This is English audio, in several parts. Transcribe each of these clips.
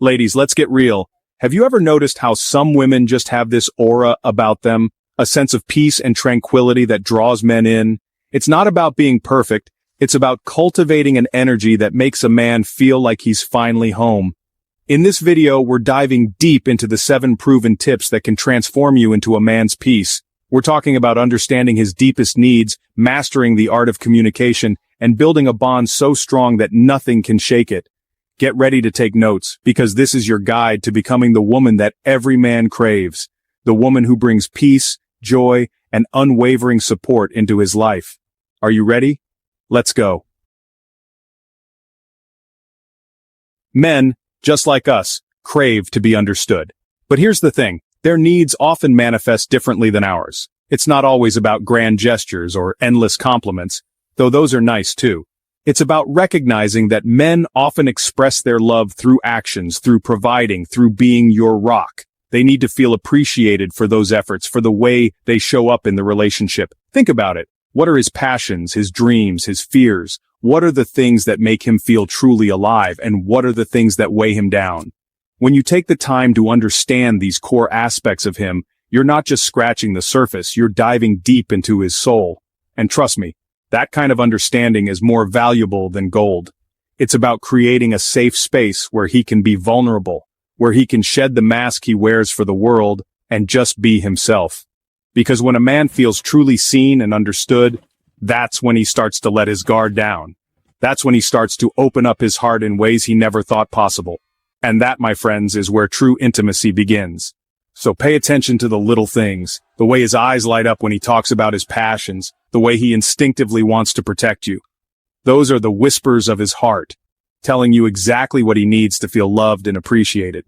Ladies, let's get real. Have you ever noticed how some women just have this aura about them, a sense of peace and tranquility that draws men in? It's not about being perfect, it's about cultivating an energy that makes a man feel like he's finally home. In this video, we're diving deep into the 7 proven tips that can transform you into a man's peace. We're talking about understanding his deepest needs, mastering the art of communication, and building a bond so strong that nothing can shake it. Get ready to take notes, because this is your guide to becoming the woman that every man craves. The woman who brings peace, joy, and unwavering support into his life. Are you ready? Let's go. Men, just like us, crave to be understood. But here's the thing, their needs often manifest differently than ours. It's not always about grand gestures or endless compliments, though those are nice too. It's about recognizing that men often express their love through actions, through providing, through being your rock. They need to feel appreciated for those efforts, for the way they show up in the relationship. Think about it. What are his passions, his dreams, his fears? What are the things that make him feel truly alive, and what are the things that weigh him down? When you take the time to understand these core aspects of him, you're not just scratching the surface, you're diving deep into his soul. And trust me, that kind of understanding is more valuable than gold. It's about creating a safe space where he can be vulnerable, where he can shed the mask he wears for the world and just be himself. Because when a man feels truly seen and understood, that's when he starts to let his guard down. That's when he starts to open up his heart in ways he never thought possible. And that, my friends, is where true intimacy begins. So pay attention to the little things, the way his eyes light up when he talks about his passions, the way he instinctively wants to protect you. Those are the whispers of his heart, telling you exactly what he needs to feel loved and appreciated.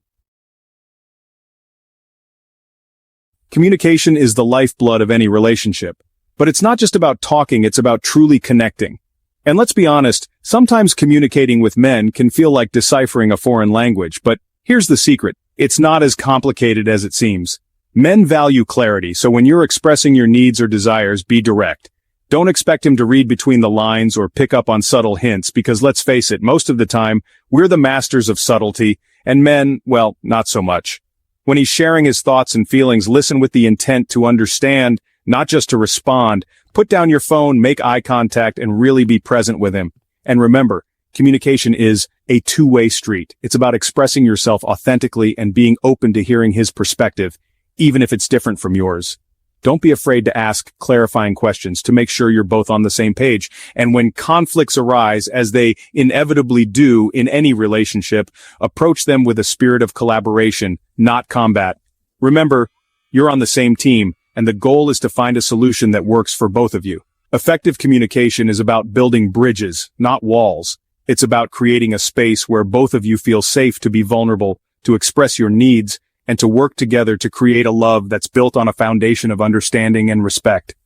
Communication is the lifeblood of any relationship. But it's not just about talking, it's about truly connecting. And let's be honest, sometimes communicating with men can feel like deciphering a foreign language, but here's the secret. It's not as complicated as it seems. Men value clarity, so when you're expressing your needs or desires, be direct. Don't expect him to read between the lines or pick up on subtle hints, because let's face it, most of the time, we're the masters of subtlety, and men, well, not so much. When he's sharing his thoughts and feelings, listen with the intent to understand, not just to respond. Put down your phone, make eye contact, and really be present with him. And remember, communication is a two-way street. It's about expressing yourself authentically and being open to hearing his perspective, even if it's different from yours. Don't be afraid to ask clarifying questions to make sure you're both on the same page. And when conflicts arise, as they inevitably do in any relationship, approach them with a spirit of collaboration, not combat. Remember, you're on the same team, and the goal is to find a solution that works for both of you. Effective communication is about building bridges, not walls. It's about creating a space where both of you feel safe to be vulnerable, to express your needs, and to work together to create a love that's built on a foundation of understanding and respect.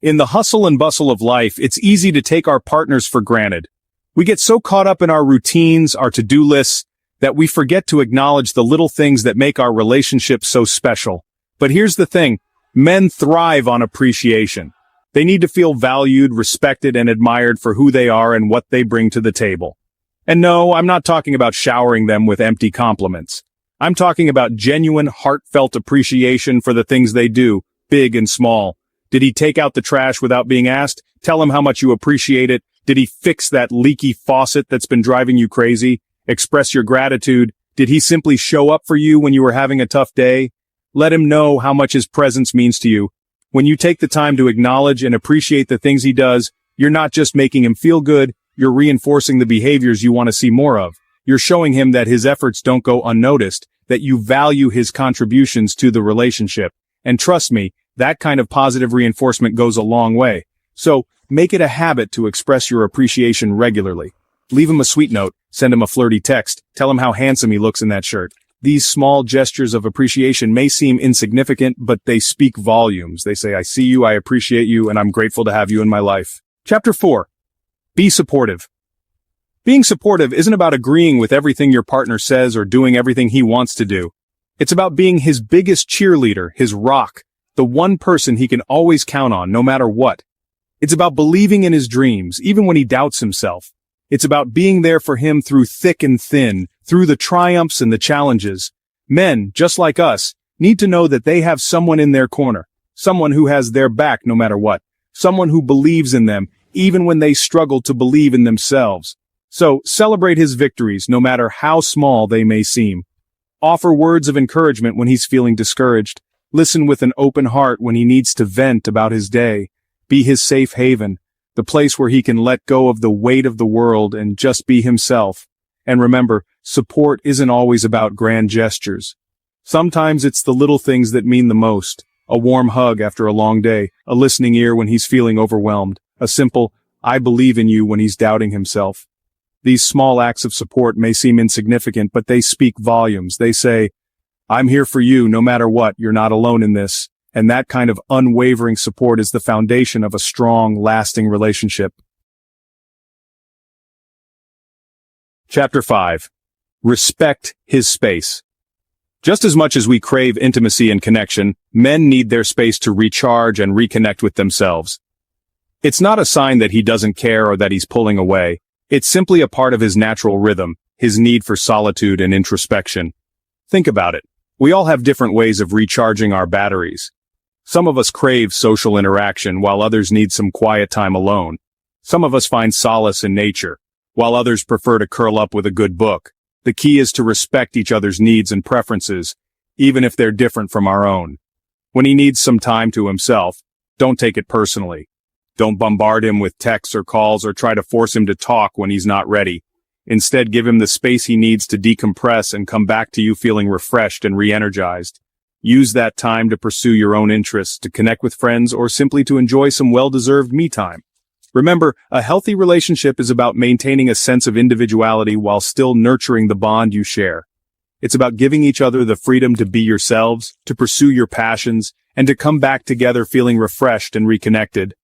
In the hustle and bustle of life, it's easy to take our partners for granted. We get so caught up in our routines, our to-do lists, that we forget to acknowledge the little things that make our relationship so special. But here's the thing, men thrive on appreciation. They need to feel valued, respected, and admired for who they are and what they bring to the table. And no, I'm not talking about showering them with empty compliments. I'm talking about genuine, heartfelt appreciation for the things they do, big and small. Did he take out the trash without being asked? Tell him how much you appreciate it. Did he fix that leaky faucet that's been driving you crazy? Express your gratitude. Did he simply show up for you when you were having a tough day? Let him know how much his presence means to you. When you take the time to acknowledge and appreciate the things he does, you're not just making him feel good, you're reinforcing the behaviors you want to see more of. You're showing him that his efforts don't go unnoticed, that you value his contributions to the relationship. And trust me, that kind of positive reinforcement goes a long way. So, make it a habit to express your appreciation regularly. Leave him a sweet note, send him a flirty text, tell him how handsome he looks in that shirt. These small gestures of appreciation may seem insignificant, but they speak volumes. They say, I see you, I appreciate you, and I'm grateful to have you in my life. Chapter 4. Be supportive. Being supportive isn't about agreeing with everything your partner says or doing everything he wants to do. It's about being his biggest cheerleader, his rock, the one person he can always count on, no matter what. It's about believing in his dreams, even when he doubts himself. It's about being there for him through thick and thin, through the triumphs and the challenges. Men, just like us, need to know that they have someone in their corner, someone who has their back no matter what, someone who believes in them, even when they struggle to believe in themselves. So, celebrate his victories no matter how small they may seem. Offer words of encouragement when he's feeling discouraged. Listen with an open heart when he needs to vent about his day. Be his safe haven, the place where he can let go of the weight of the world and just be himself. And remember, support isn't always about grand gestures. Sometimes it's the little things that mean the most. A warm hug after a long day, a listening ear when he's feeling overwhelmed, a simple, "I believe in you" when he's doubting himself. These small acts of support may seem insignificant, but they speak volumes. They say, "I'm here for you no matter what, you're not alone in this." And that kind of unwavering support is the foundation of a strong, lasting relationship. Chapter 5. Respect his space. Just as much as we crave intimacy and connection, men need their space to recharge and reconnect with themselves. It's not a sign that he doesn't care or that he's pulling away. It's simply a part of his natural rhythm, his need for solitude and introspection. Think about it. We all have different ways of recharging our batteries. Some of us crave social interaction, while others need some quiet time alone. Some of us find solace in nature, while others prefer to curl up with a good book. The key is to respect each other's needs and preferences, even if they're different from our own. When he needs some time to himself, don't take it personally. Don't bombard him with texts or calls or try to force him to talk when he's not ready. Instead, give him the space he needs to decompress and come back to you feeling refreshed and re-energized. Use that time to pursue your own interests, to connect with friends, or simply to enjoy some well-deserved me time. Remember, a healthy relationship is about maintaining a sense of individuality while still nurturing the bond you share. It's about giving each other the freedom to be yourselves, to pursue your passions, and to come back together feeling refreshed and reconnected.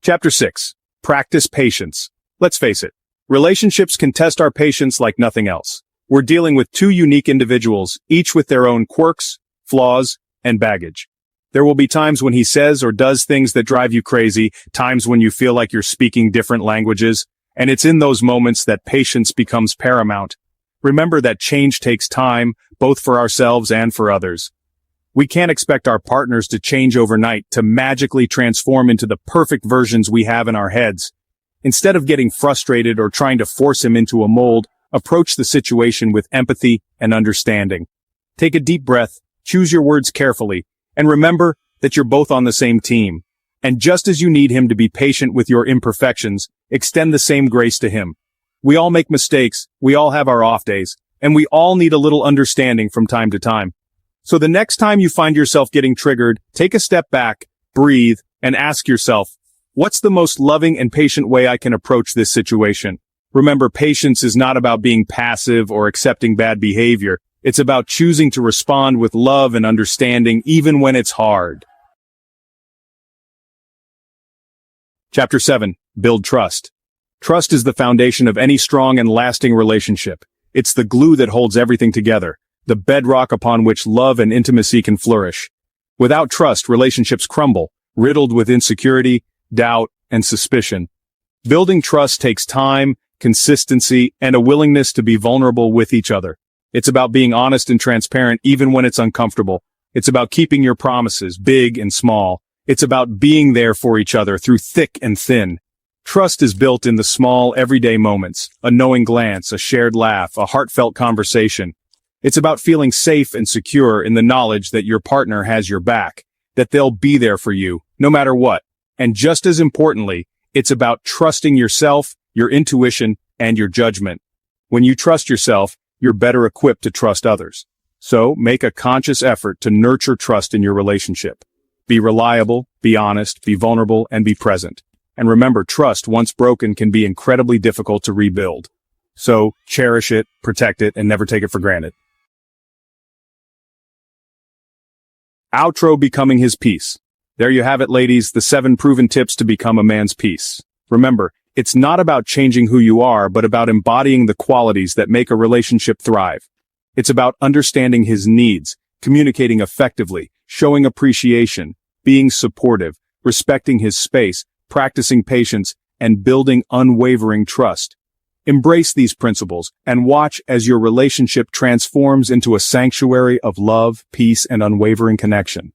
Chapter 6. Practice patience. Let's face it, relationships can test our patience like nothing else. We're dealing with two unique individuals, each with their own quirks, flaws, and baggage. There will be times when he says or does things that drive you crazy, times when you feel like you're speaking different languages, and it's in those moments that patience becomes paramount. Remember that change takes time, both for ourselves and for others. We can't expect our partners to change overnight, to magically transform into the perfect versions we have in our heads. Instead of getting frustrated or trying to force him into a mold, approach the situation with empathy and understanding. Take a deep breath, choose your words carefully, and remember that you're both on the same team. And just as you need him to be patient with your imperfections, extend the same grace to him. We all make mistakes, we all have our off days, and we all need a little understanding from time to time. So the next time you find yourself getting triggered, take a step back, breathe, and ask yourself, what's the most loving and patient way I can approach this situation? Remember, patience is not about being passive or accepting bad behavior. It's about choosing to respond with love and understanding even when it's hard. Chapter 7. Build trust. Trust is the foundation of any strong and lasting relationship. It's the glue that holds everything together, the bedrock upon which love and intimacy can flourish. Without trust, relationships crumble, riddled with insecurity, doubt, and suspicion. Building trust takes time, consistency, and a willingness to be vulnerable with each other. It's about being honest and transparent even when it's uncomfortable. It's about keeping your promises, big and small. It's about being there for each other through thick and thin. Trust is built in the small, everyday moments, a knowing glance, a shared laugh, a heartfelt conversation. It's about feeling safe and secure in the knowledge that your partner has your back, that they'll be there for you, no matter what. And just as importantly, it's about trusting yourself, your intuition, and your judgment. When you trust yourself, you're better equipped to trust others. So, make a conscious effort to nurture trust in your relationship. Be reliable, be honest, be vulnerable, and be present. And remember, trust, once broken, can be incredibly difficult to rebuild. So, cherish it, protect it, and never take it for granted. Outro: becoming his peace. There you have it, ladies, the 7 proven tips to become a man's peace. Remember, it's not about changing who you are, but about embodying the qualities that make a relationship thrive. It's about understanding his needs, communicating effectively, showing appreciation, being supportive, respecting his space, practicing patience, and building unwavering trust. Embrace these principles and watch as your relationship transforms into a sanctuary of love, peace, and unwavering connection.